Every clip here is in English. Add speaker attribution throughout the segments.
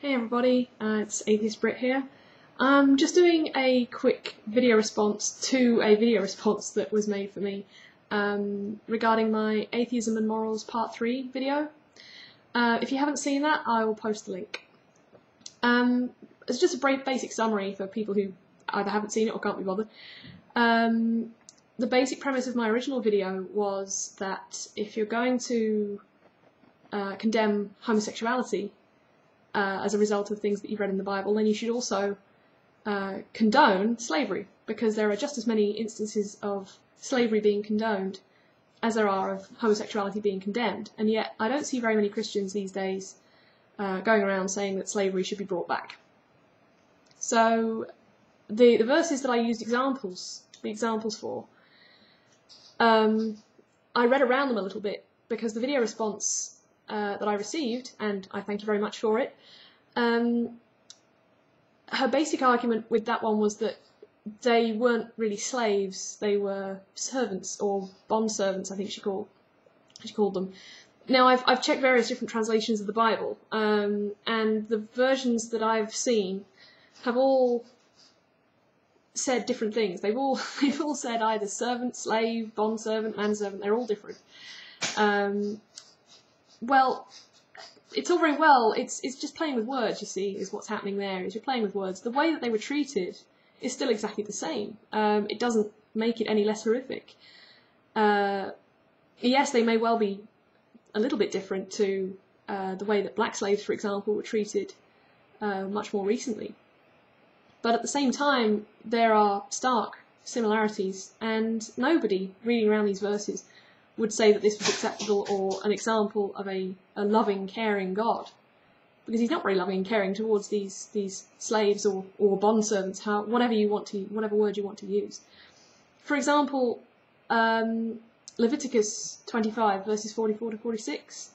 Speaker 1: Hey everybody, it's Atheist Brit here. I'm just doing a quick video response to a video response that was made for me regarding my Atheism and Morals Part 3 video. If you haven't seen that, I will post the link. It's just a basic summary for people who either haven't seen it or can't be bothered. The basic premise of my original video was that if you're going to condemn homosexuality as a result of things that you've read in the Bible, then you should also condone slavery, because there are just as many instances of slavery being condoned as there are of homosexuality being condemned, and yet I don't see very many Christians these days going around saying that slavery should be brought back. So the verses that I used the examples for, I read around them a little bit because the video response that I received, and I thank you very much for it, her basic argument with that one was that they weren't really slaves, they were servants, or bond servants, I think she called them. Now I've checked various different translations of the Bible, and the versions that I've seen have all said different things. They've all said either servant, slave, bond servant, manservant. They're all different. Well, it's all very well, it's just playing with words, you see, is what's happening there, is you're playing with words. The way that they were treated is still exactly the same. It doesn't make it any less horrific. Yes, they may well be a little bit different to the way that black slaves, for example, were treated much more recently. But at the same time, there are stark similarities, and nobody reading around these verses would say that this was acceptable or an example of a loving, caring God, because he's not very loving and caring towards these slaves or bond servants, whatever word you want to use. For example, Leviticus 25 verses 44 to 46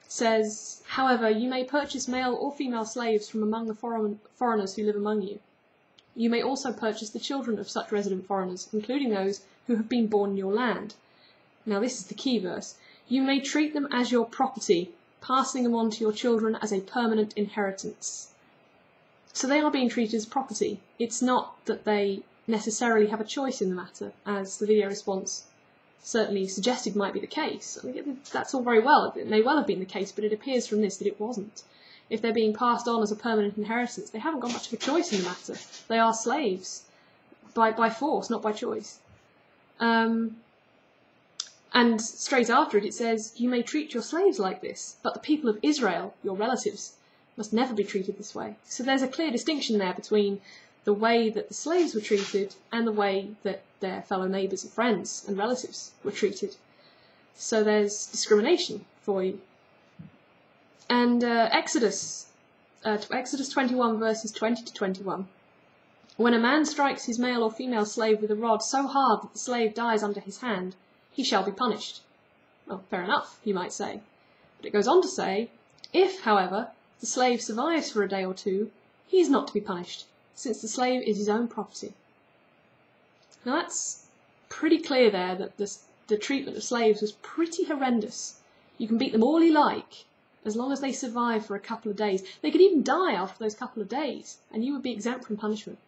Speaker 1: says, "However, you may purchase male or female slaves from among the foreigners who live among you. You may also purchase the children of such resident foreigners, including those who have been born in your land." Now this is the key verse. "You may treat them as your property, passing them on to your children as a permanent inheritance." So they are being treated as property. It's not that they necessarily have a choice in the matter, as the video response certainly suggested might be the case. I mean, that's all very well. It may well have been the case, but it appears from this that it wasn't. If they're being passed on as a permanent inheritance, they haven't got much of a choice in the matter. They are slaves by force, not by choice. And straight after it, it says, "You may treat your slaves like this, but the people of Israel, your relatives, must never be treated this way." So there's a clear distinction there between the way that the slaves were treated and the way that their fellow neighbours and friends and relatives were treated. So there's discrimination for you. And Exodus 21 verses 20 to 21. "When a man strikes his male or female slave with a rod so hard that the slave dies under his hand, he shall be punished." Well, fair enough, you might say. But it goes on to say, "If, however, the slave survives for a day or two, he is not to be punished, since the slave is his own property." Now that's pretty clear there that the treatment of slaves was pretty horrendous. You can beat them all you like, as long as they survive for a couple of days. They could even die after those couple of days, and you would be exempt from punishment.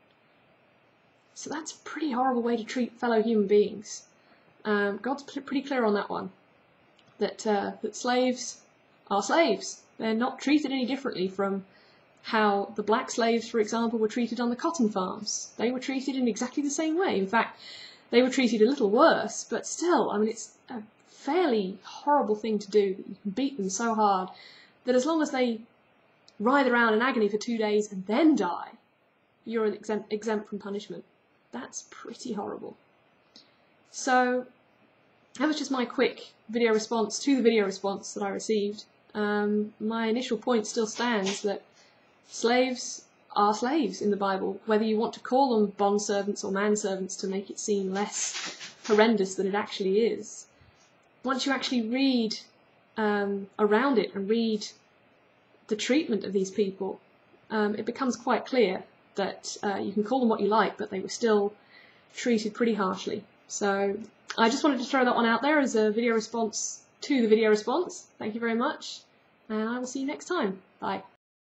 Speaker 1: So that's a pretty horrible way to treat fellow human beings. God's pretty clear on that one, that slaves are slaves. They're not treated any differently from how the black slaves, for example, were treated on the cotton farms. They were treated in exactly the same way. In fact, they were treated a little worse, but still, I mean, it's a fairly horrible thing to do, that you can beat them so hard that as long as they writhe around in agony for 2 days and then die, you're exempt from punishment. That's pretty horrible. So that was just my quick video response to the video response that I received. My initial point still stands that slaves are slaves in the Bible, whether you want to call them bondservants or manservants to make it seem less horrendous than it actually is. Once you actually read around it and read the treatment of these people, it becomes quite clear that you can call them what you like, but they were still treated pretty harshly. So I just wanted to throw that one out there as a video response to the video response. Thank you very much, and I will see you next time. Bye.